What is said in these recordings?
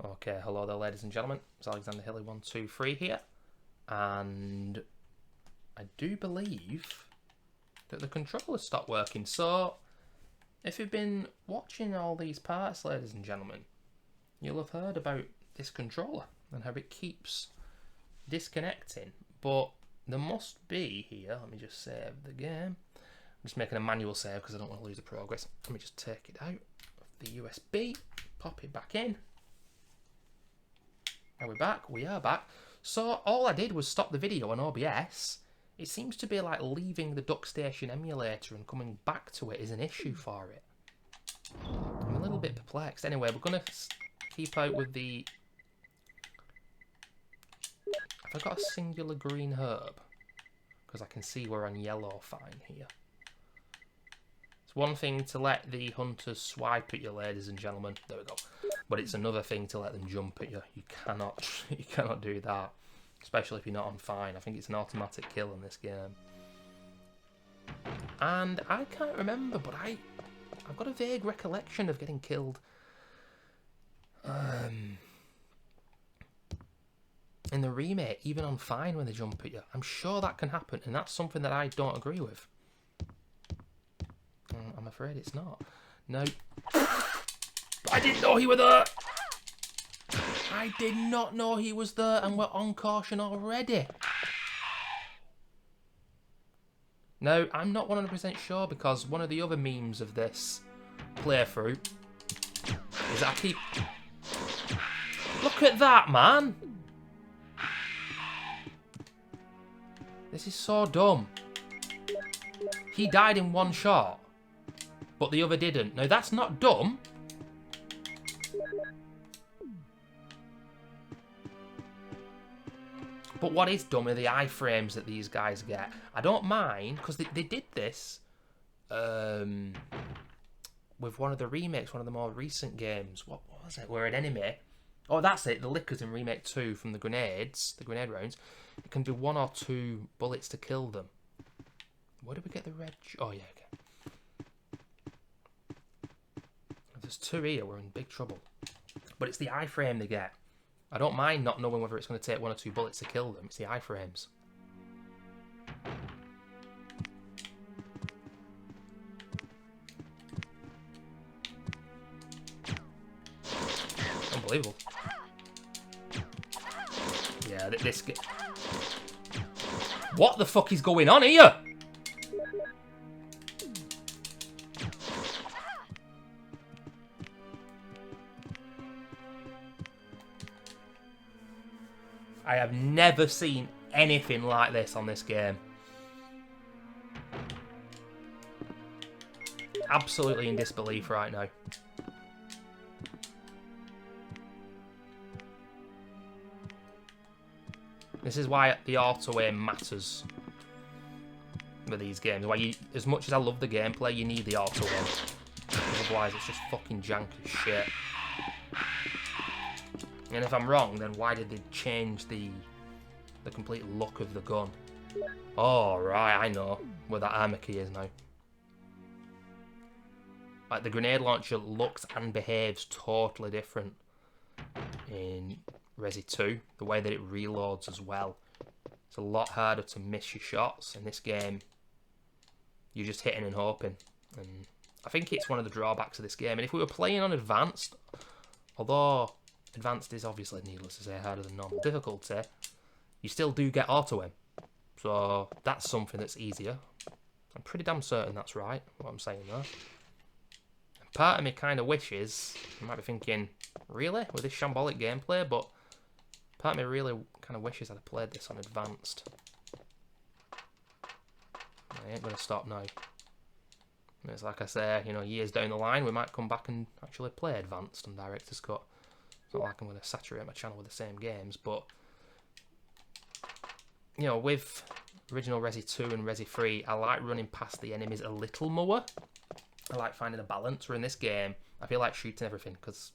Okay, hello there ladies and gentlemen, it's Alexander Hilly123 here, and I do believe that the controller stopped working. So if you've been watching all these parts, ladies and gentlemen, you'll have heard about this controller and how it keeps disconnecting, but there must be here, let me just save the game. I'm just making a manual save because I don't want to lose the progress. Let me just take it out of the USB, pop it back in. Are we back? We are back. So all I did was stop the video on OBS. It seems to be like leaving the DuckStation emulator and coming back to it is an issue for it. I'm a little bit perplexed. Anyway, we're going to keep out with the... Have I got a singular green herb? Because I can see we're on yellow fine here. It's one thing to let the hunters swipe at you, ladies and gentlemen. There we go. But it's another thing to let them jump at you. You cannot do that, especially if you're not on fine. I think it's an automatic kill in this game. And I can't remember, but I've got a vague recollection of getting killed in the remake, even on fine when they jump at you. I'm sure that can happen, and that's something that I don't agree with. I'm afraid it's not. No. I didn't know he was there! I did not know he was there, and we're on caution already. Now, I'm not 100% sure, because one of the other memes of this playthrough is that I keep... Look at that, man! This is so dumb. He died in one shot, but the other didn't. Now, that's not dumb. But what is dumb are the iframes that these guys get. I don't mind, because they did this with one of the remakes, one of the more recent games. What was it? Where an enemy... Oh, that's it. The Lickers in Remake 2 from the grenades, the grenade rounds. It can do 1 or 2 bullets to kill them. Where did we get the red... Oh, yeah, okay. If there's 2 here, we're in big trouble. But it's the iframe they get. I don't mind not knowing whether it's going to take 1 or 2 bullets to kill them. It's the iframes. Unbelievable. Yeah, this... What the fuck is going on here? I have never seen anything like this on this game. Absolutely in disbelief right now. This is why the auto aim matters with these games. Why you, as much as I love the gameplay, you need the auto aim. Otherwise, it's just fucking jank as shit. And if I'm wrong, then why did they change the complete look of the gun? Oh, right, I know where that armor key is now. Like, the grenade launcher looks and behaves totally different in Resi 2. The way that it reloads as well. It's a lot harder to miss your shots. In this game, you're just hitting and hoping. And I think it's one of the drawbacks of this game. And if we were playing on Advanced, although... Advanced is obviously, needless to say, harder than normal difficulty. You still do get auto-aim. So that's something that's easier. I'm pretty damn certain that's right, what I'm saying there. And part of me kind of wishes, you might be thinking, really? With this shambolic gameplay? But part of me really kind of wishes I'd have played this on Advanced. I ain't going to stop now. It's like I say, you know, years down the line, we might come back and actually play Advanced on Director's Cut. It's not like I'm going to saturate my channel with the same games, but, you know, with original Resi 2 and Resi 3, I like running past the enemies a little more. I like finding a balance, where in this game, I feel like shooting everything, because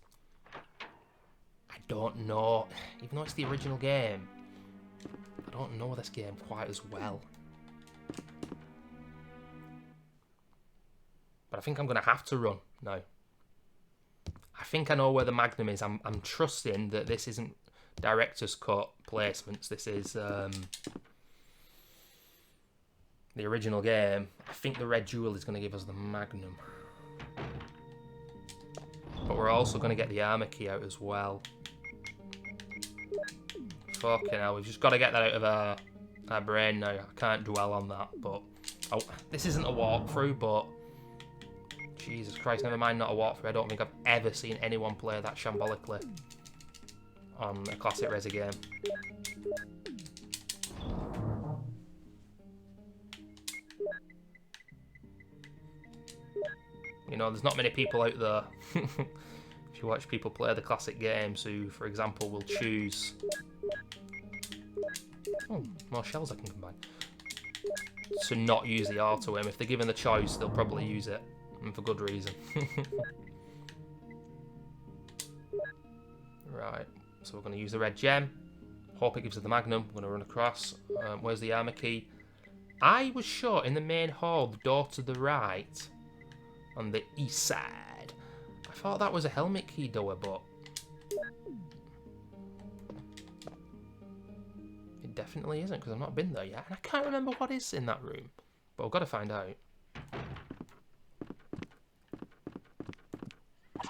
I don't know, even though it's the original game, I don't know this game quite as well. But I think I'm going to have to run now. I think I know where the Magnum is. I'm trusting that this isn't director's cut placements. This is the original game. I think the red jewel is going to give us the Magnum. But we're also going to get the armor key out as well. Fucking hell, we've just got to get that out of our brain now. I can't dwell on that, but... Oh, this isn't a walkthrough, but... Jesus Christ, never mind not a walkthrough. I don't think I've ever seen anyone play that shambolically on a classic Resi game. You know, there's not many people out there, if you watch people play the classic games, who, for example, will choose... Oh, more shells I can combine. To not use the auto aim. If they're given the choice, they'll probably use it, and for good reason. Right, so we're going to use the red gem. Hope it gives us the Magnum. We're going to run across. Where's the armor key? I was sure in the main hall, the door to the right, on the east side. I thought that was a helmet key door, but it definitely isn't, because I've not been there yet. And I can't remember what is in that room, but I've got to find out.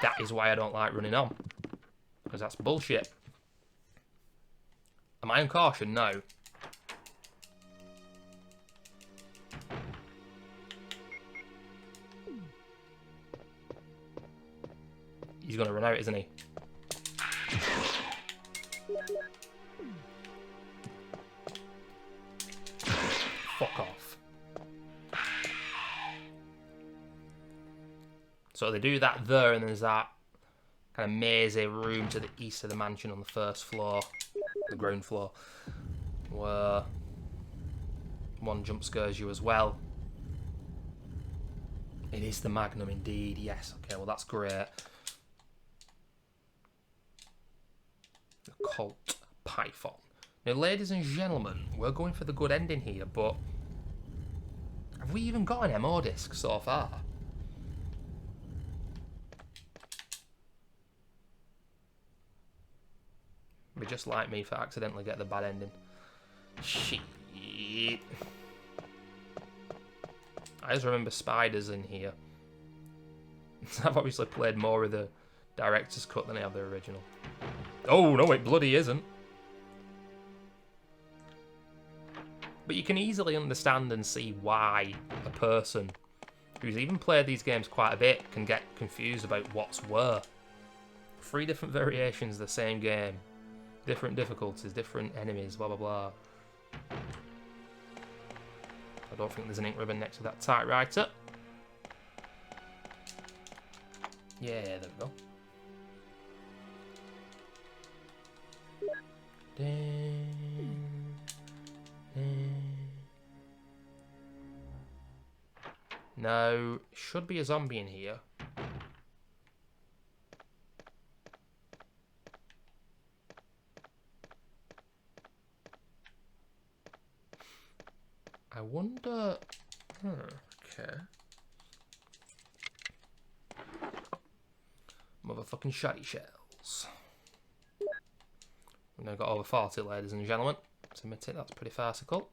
That is why I don't like running on, because that's bullshit. Am I on caution? No. He's going to run out, isn't he? Fuck off. So they do that there, and there's that kind of mazy room to the east of the mansion on the first floor, the ground floor, where one jump scares you as well. It is the Magnum indeed, yes. Okay, well that's great. The Colt Python. Now, ladies and gentlemen, we're going for the good ending here, but have we even got an MO disc so far? Be just like me for accidentally getting the bad ending. Shit. I just remember spiders in here. I've obviously played more of the director's cut than I have the original. Oh, no, it bloody isn't. But you can easily understand and see why a person who's even played these games quite a bit can get confused about what's where. 3 different variations of the same game. Different difficulties, different enemies, blah, blah, blah. I don't think there's an ink ribbon next to that typewriter. Yeah, there we go. Now, should be a zombie in here. I wonder... okay. Motherfucking shotty shells. We've now got over 40, ladies and gentlemen. To admit it, that's pretty farcical.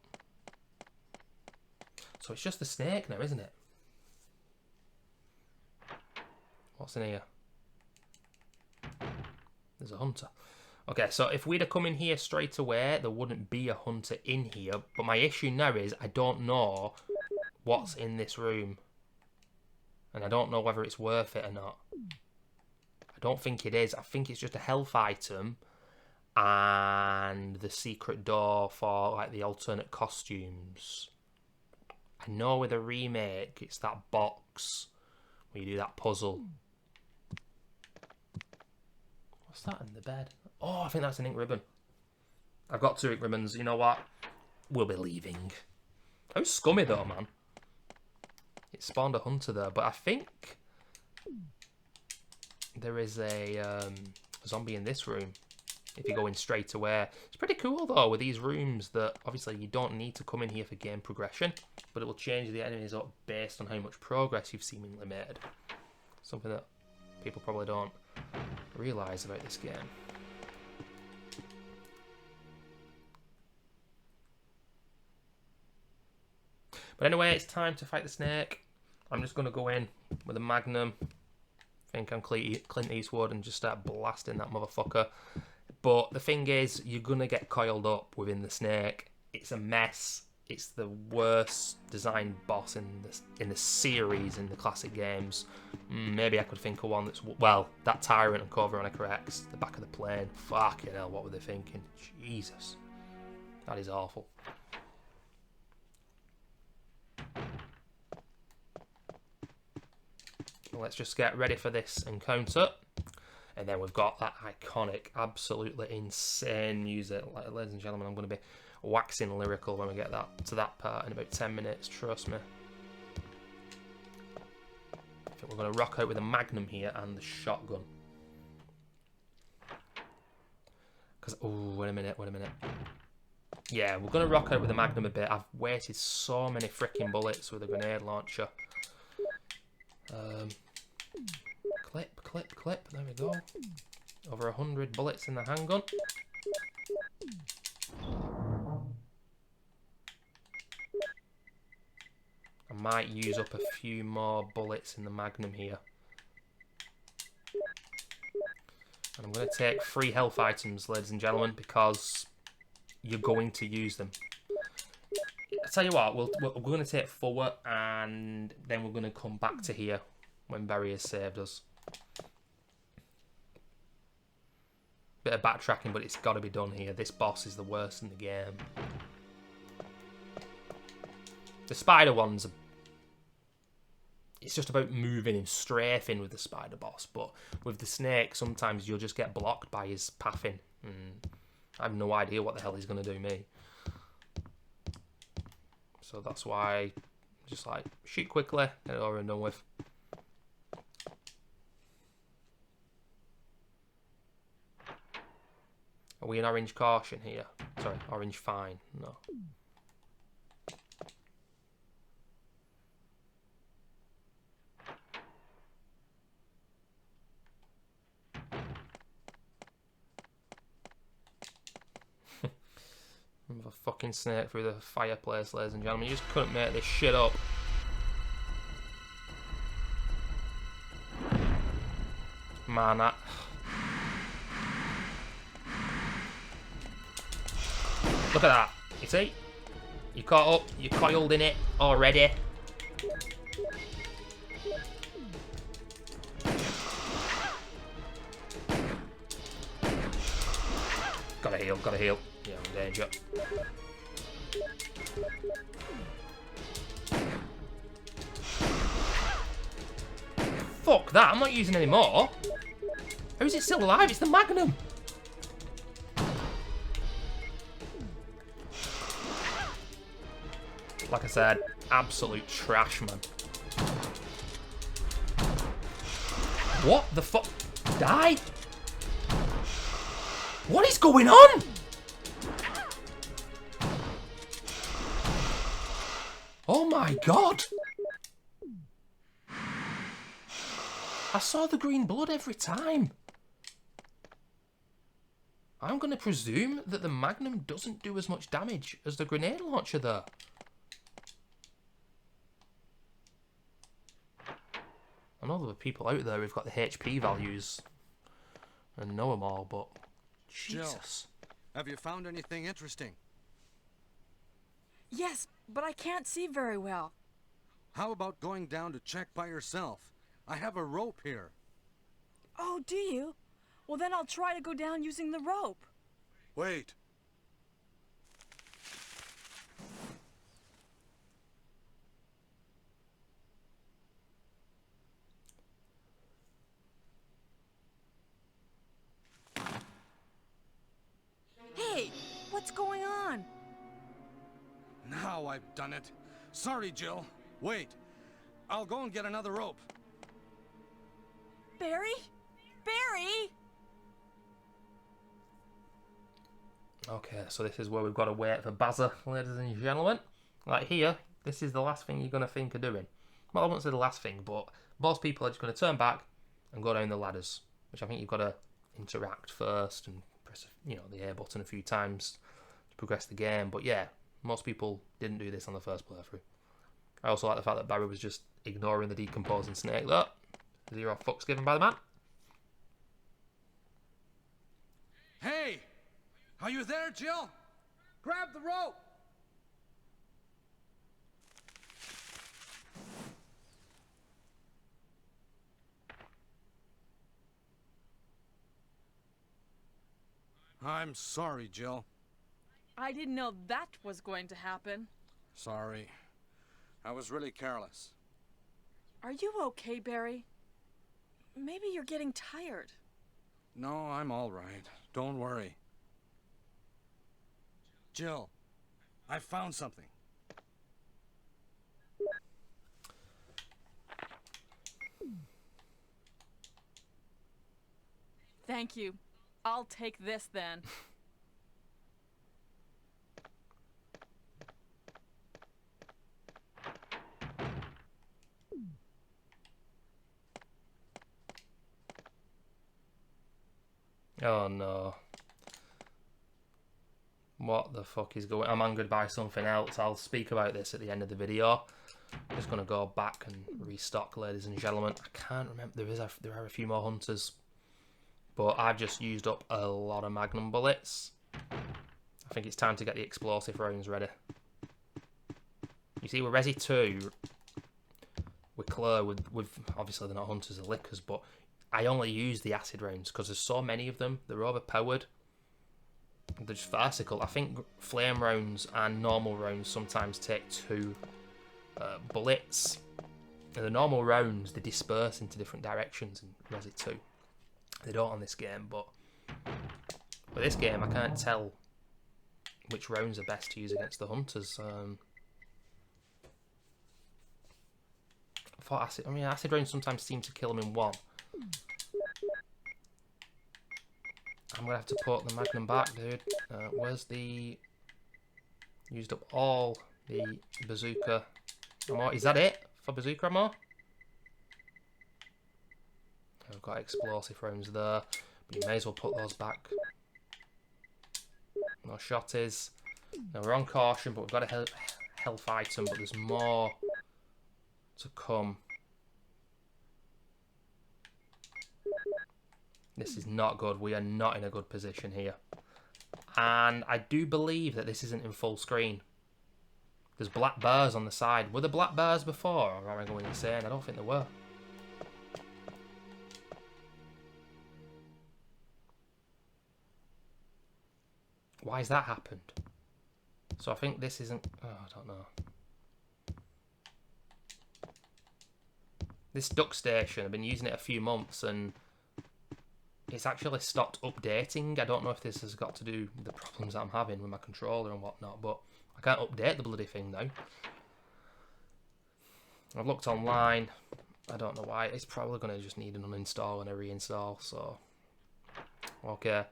So it's just the snake now, isn't it? What's in here? There's a hunter. Okay, so if we'd have come in here straight away, there wouldn't be a hunter in here. But my issue now is I don't know what's in this room. And I don't know whether it's worth it or not. I don't think it is. I think it's just a health item and the secret door for like the alternate costumes. I know with a remake, it's that box where you do that puzzle. What's that in the bed? Oh, I think that's an ink ribbon. I've got 2 ink ribbons. You know what? We'll be leaving. How scummy though, man. It spawned a hunter there, but I think there is a zombie in this room. If you go in straight away. It's pretty cool though with these rooms that obviously you don't need to come in here for game progression, but it will change the enemies up based on how much progress you've seemingly made. Something that people probably don't realise about this game. But anyway, it's time to fight the snake. I'm just going to go in with a magnum. I think I'm Clint Eastwood and just start blasting that motherfucker. But the thing is, you're going to get coiled up within the snake. It's a mess. It's the worst designed boss in the series in the classic games. Maybe I could think of one that's... Well, that Tyrant and Code Veronica X, the back of the plane. Fucking hell, what were they thinking? Jesus. That is awful. Let's just get ready for this encounter. And then we've got that iconic, absolutely insane music. Like, ladies and gentlemen, I'm going to be waxing lyrical when we get to that part in about 10 minutes, trust me. I think we're going to rock out with a magnum here and the shotgun. Because, oh, wait a minute. Yeah, we're going to rock out with the magnum a bit. I've wasted so many freaking bullets with a grenade launcher. Clip, there we go. Over 100 bullets in the handgun. I might use up a few more bullets in the magnum here. And I'm going to take 3 health items, ladies and gentlemen, because you're going to use them. I'll tell you what, we're going to take 4 and then we're going to come back to here when Barry has saved us. Bit of backtracking, but it's got to be done here. This boss is the worst in the game. The spider ones are... It's just about moving and strafing with the spider boss, but with the snake, sometimes you'll just get blocked by his pathing. I have no idea what the hell he's going to do me. So that's why, just like, shoot quickly, get it over and done with. Are we in orange caution here? Sorry, orange fine. No. With a fucking snake through the fireplace, ladies and gentlemen. You just couldn't make this shit up. Man, that... Look at that. You see? You caught up. You're coiled in it already. Gotta heal. Yeah, I'm in danger. Fuck that. I'm not using any more. How is it still alive? It's the Magnum. Like I said, absolute trash, man. What the fuck? Die? What is going on? Oh my god. I saw the green blood every time. I'm going to presume that the Magnum doesn't do as much damage as the grenade launcher there. I know there are people out there who've got the HP values and know them all, but Jesus. Jill, have you found anything interesting? Yes, but I can't see very well. How about going down to check by yourself? I have a rope here. Oh, do you? Well, then I'll try to go down using the rope. Wait. Hey, what's going on? Now I've done it. Sorry, Jill. Wait. I'll go and get another rope. Barry? Barry? Okay, so this is where we've got to wait for Bazza, ladies and gentlemen. Like here, this is the last thing you're going to think of doing. Well, I won't say the last thing, but most people are just going to turn back and go down the ladders, which I think you've got to interact first and press, you know, the A button a few times to progress the game. But yeah, most people didn't do this on the first playthrough. I also like the fact that Barry was just ignoring the decomposing snake. Look, 0 fucks given by the man. Hey! Are you there, Jill? Grab the rope! I'm sorry, Jill. I didn't know that was going to happen. Sorry. I was really careless. Are you okay, Barry? Maybe you're getting tired. No, I'm all right. Don't worry. Jill, I found something. Thank you. I'll take this then. Oh no. What the fuck is going on? I'm angered by something else. I'll speak about this at the end of the video. I'm just going to go back and restock, ladies and gentlemen. I can't remember. There are a few more hunters. But I've just used up a lot of magnum bullets. I think it's time to get the explosive rounds ready. You see, with Resi 2, with Claire, with obviously they're not hunters, they're lickers, but I only use the acid rounds because there's so many of them. They're overpowered. They're just farcical. I think flame rounds and normal rounds sometimes take 2 bullets. And the normal rounds, they disperse into different directions in Resi 2. They don't on this game, but with this game I can't tell which rounds are best to use against the hunters. I thought acid rounds sometimes seem to kill them in one. I'm gonna have to put the magnum back, dude. Where's the... Used up all the bazooka ammo. Is that it for bazooka ammo? I've got explosive rounds there, but you may as well put those back. No shotties. Now we're on caution, but we've got a health item, but there's more to come. This is not good. We are not in a good position here. And I do believe that this isn't in full screen. There's black bars on the side. Were there black bars before, or am I going insane? I don't think there were. Why has that happened? So I think this isn't... Oh, I don't know. This duck station, I've been using it a few months and it's actually stopped updating. I don't know if this has got to do with the problems that I'm having with my controller and whatnot, but I can't update the bloody thing now. I've looked online. I don't know why. It's probably going to just need an uninstall and a reinstall, so... Okay.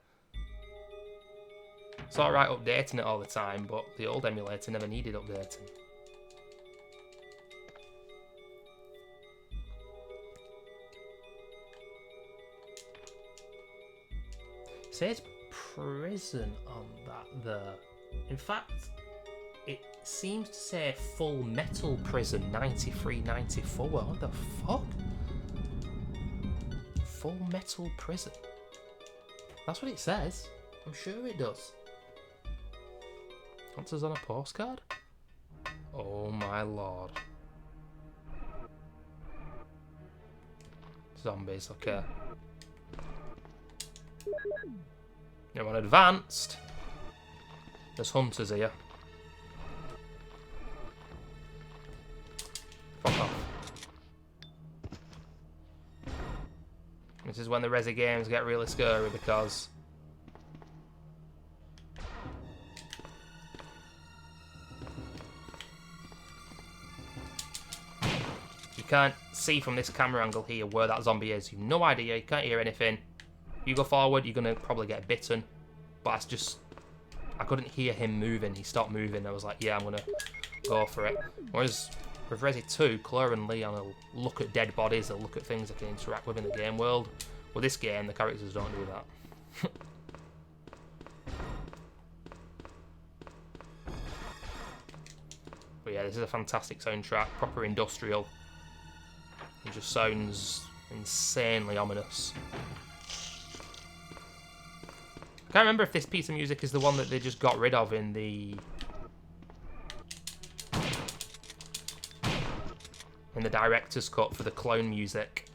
It's alright updating it all the time, but the old emulator never needed updating. It says prison on that there. In fact, it seems to say full metal prison 93-94. What the fuck? Full metal prison. That's what it says. I'm sure it does. Answers on a postcard? Oh my lord. Zombies, okay. Anyone advanced? There's hunters here. Fuck off. This is when the Resi games get really scary because you can't see from this camera angle here where that zombie is. You've no idea, you can't hear anything. You go forward, you're going to probably get bitten. But that's just... I couldn't hear him moving. He stopped moving. I was like, yeah, I'm going to go for it. Whereas with Resi 2, Claire and Leon will look at dead bodies. They'll look at things they can interact with in the game world. Well, this game, the characters don't do that. But yeah, this is a fantastic soundtrack, proper industrial. It just sounds insanely ominous. I can't remember if this piece of music is the one that they just got rid of in the director's cut for the clone music.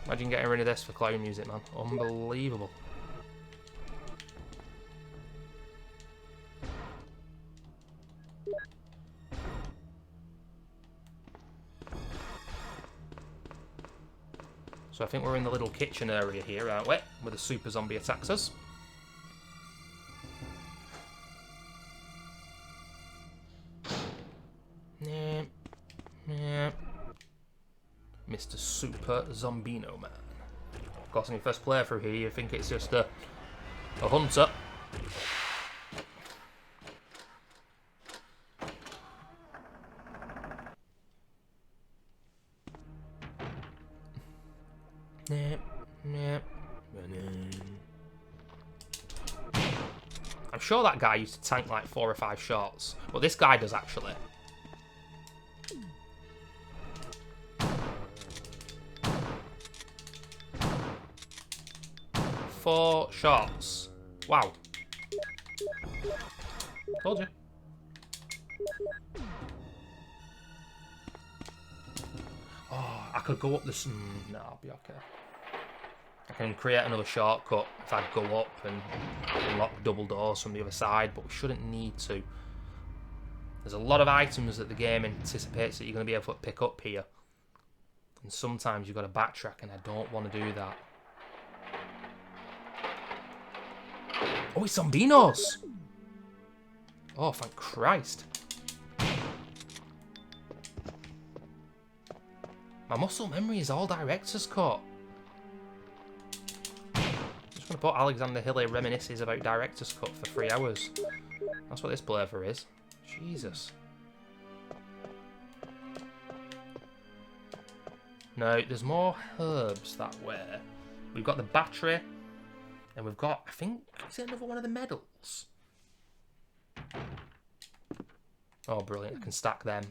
Imagine getting rid of this for clone music, man. Unbelievable. So I think we're in the little kitchen area here, aren't we? Where the super zombie attacks us. Yeah. Mr. Super Zombino Man. Of course, in your first playthrough here, you think it's just a hunter. I'm sure that guy used to tank like 4 or 5 shots, but this guy does actually. Four shots. Wow. Told you. Oh, I could go up this. No, I'll be okay. I can create another shortcut if I go up and unlock double doors from the other side, but we shouldn't need to. There's a lot of items that the game anticipates that you're going to be able to pick up here. And sometimes you've got to backtrack, and I don't want to do that. Oh, it's Zombinos! Oh, thank Christ. My muscle memory is all director's cut. I'm just going to put Alexander Hilly reminisces about director's cut for 3 hours. That's what this playthrough is. Jesus. No, there's more herbs that way. We've got the battery. And we've got, I think, is it another one of the medals? Oh, brilliant. I can stack them.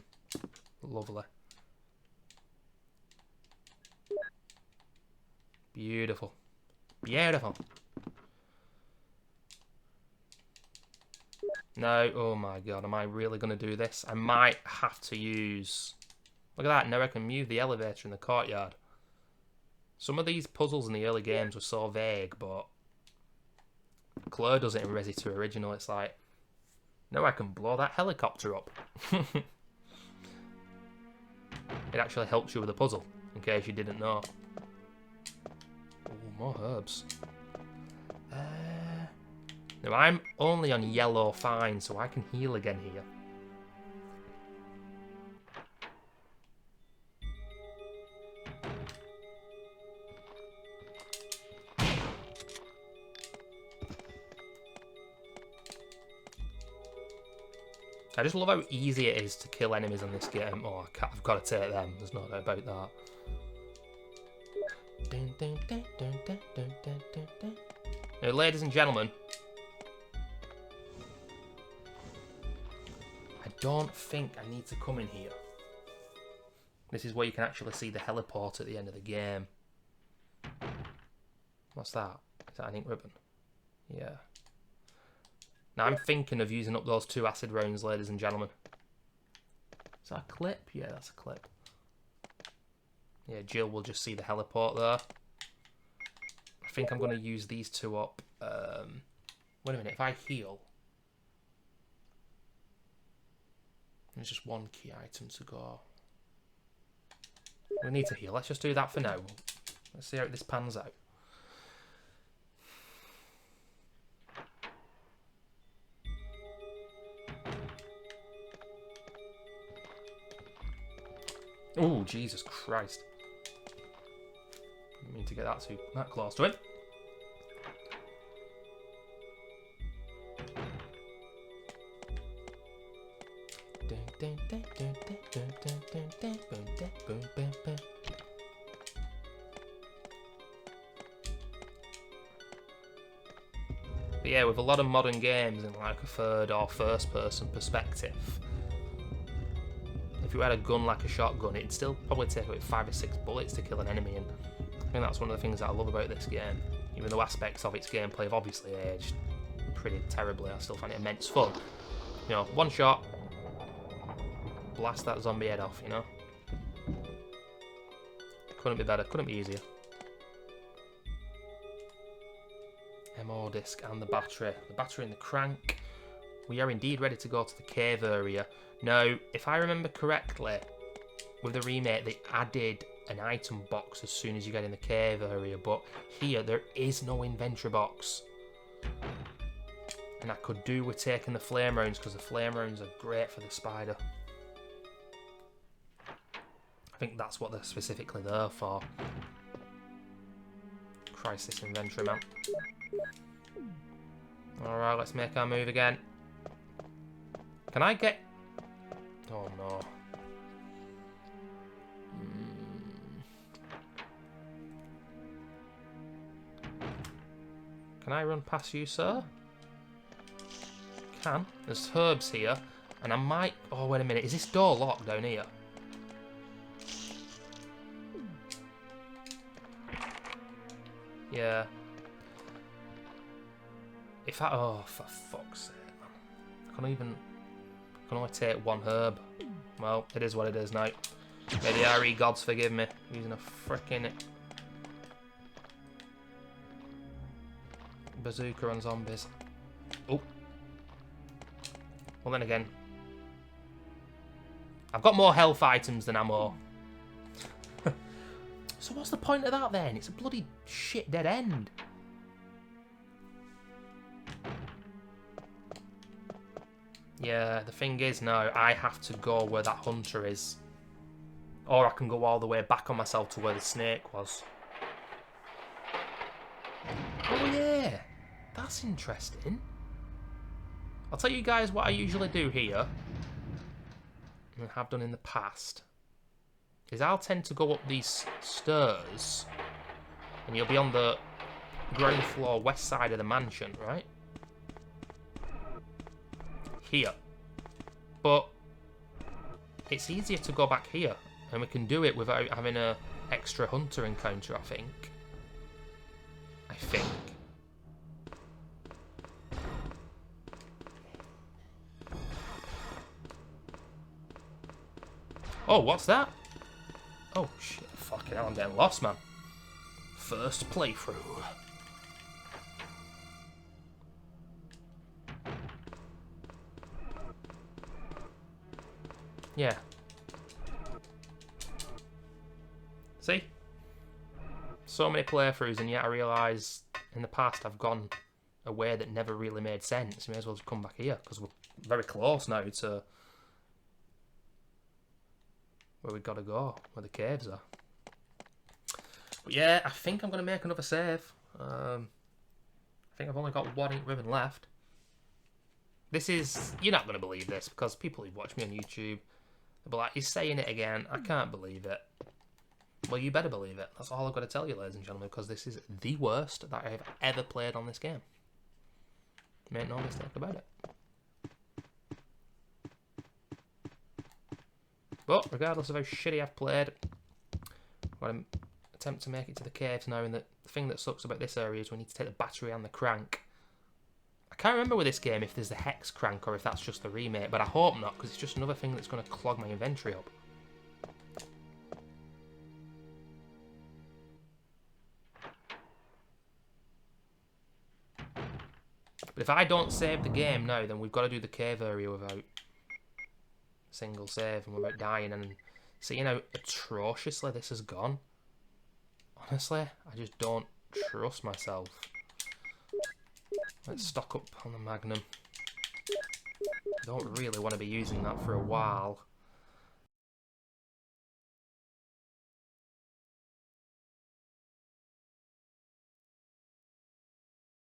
Lovely. Beautiful. Beautiful. No, oh my god, am I really going to do this? I might have to use... Look at that, now I can move the elevator in the courtyard. Some of these puzzles in the early games were so vague, but... Claire does it in Resi 2 Original. It's like, no, I can blow that helicopter up. It actually helps you with the puzzle, in case you didn't know. Oh, more herbs. Now, I'm only on yellow fine, so I can heal again here. I just love how easy it is to kill enemies on this game. Oh, I've got to take them. There's no doubt about that. Now, ladies and gentlemen, I don't think I need to come in here. This is where you can actually see the heliport at the end of the game. What's that? Is that an ink ribbon? Yeah. Now, I'm thinking of using up those 2 acid rounds, ladies and gentlemen. Is that a clip? Yeah, that's a clip. Yeah, Jill will just see the heliport there. I think I'm going to use these 2 up. Wait a minute, if I heal... There's just 1 key item to go. We need to heal. Let's just do that for now. Let's see how this pans out. Oh, Jesus Christ. I need to get that close to it. But yeah, with a lot of modern games in like a third or first person perspective, if you had a gun like a shotgun, it'd still probably take about 5 or 6 bullets to kill an enemy, and I think that's one of the things that I love about this game. Even though aspects of its gameplay have obviously aged pretty terribly, I still find it immense fun. You know, one shot, blast that zombie head off, you know? Couldn't be better, couldn't be easier. MO disc and the battery and the crank. We are indeed ready to go to the cave area. Now, if I remember correctly, with the remake they added an item box as soon as you get in the cave area, but here there is no inventory box. And I could do with taking the flame rounds, because the flame rounds are great for the spider. I think that's what they're specifically there for. Christ, this inventory, man. Alright, let's make our move again. Can I get... Oh no. Can I run past you, sir? Can. There's herbs here, and I might... Oh, wait a minute. Is this door locked down here? Yeah. If I... Oh, for fuck's sake, man. I can only take 1 herb. Well, it is what it is now. May the RE gods forgive me. Using a frickin' bazooka on zombies. Oh. Well, then again, I've got more health items than ammo. So what's the point of that then? It's a bloody shit dead end. Yeah, the thing is now, I have to go where that hunter is. Or I can go all the way back on myself to where the snake was. Oh yeah, that's interesting. I'll tell you guys what I usually do here, and have done in the past, is I'll tend to go up these stairs, and you'll be on the ground floor west side of the mansion, right? Here. But it's easier to go back here, and we can do it without having a extra hunter encounter, I think. Oh, what's that? Oh, shit. Fucking hell, I'm getting lost, man. First playthrough. Yeah. See? So many playthroughs, and yet I realise in the past I've gone a way that never really made sense. May as well just come back here, because we're very close now to where we've got to go, where the caves are. But yeah, I think I'm going to make another save. I think I've only got 1 ink ribbon left. This is... You're not going to believe this, because people who watch me on YouTube, they'll be like, he's saying it again. I can't believe it. Well, you better believe it. That's all I've got to tell you, ladies and gentlemen, because this is the worst that I've ever played on this game. Make no mistake about it. But, regardless of how shitty I've played, I'm going to attempt to make it to the caves now, and the thing that sucks about this area is we need to take the battery and the crank. I can't remember with this game if there's the hex crank or if that's just the remake, but I hope not, because it's just another thing that's going to clog my inventory up. But if I don't save the game now, then we've got to do the cave area without single save and without dying, and seeing how atrociously this has gone. Honestly, I just don't trust myself. Let's stock up on the Magnum. Don't really want to be using that for a while.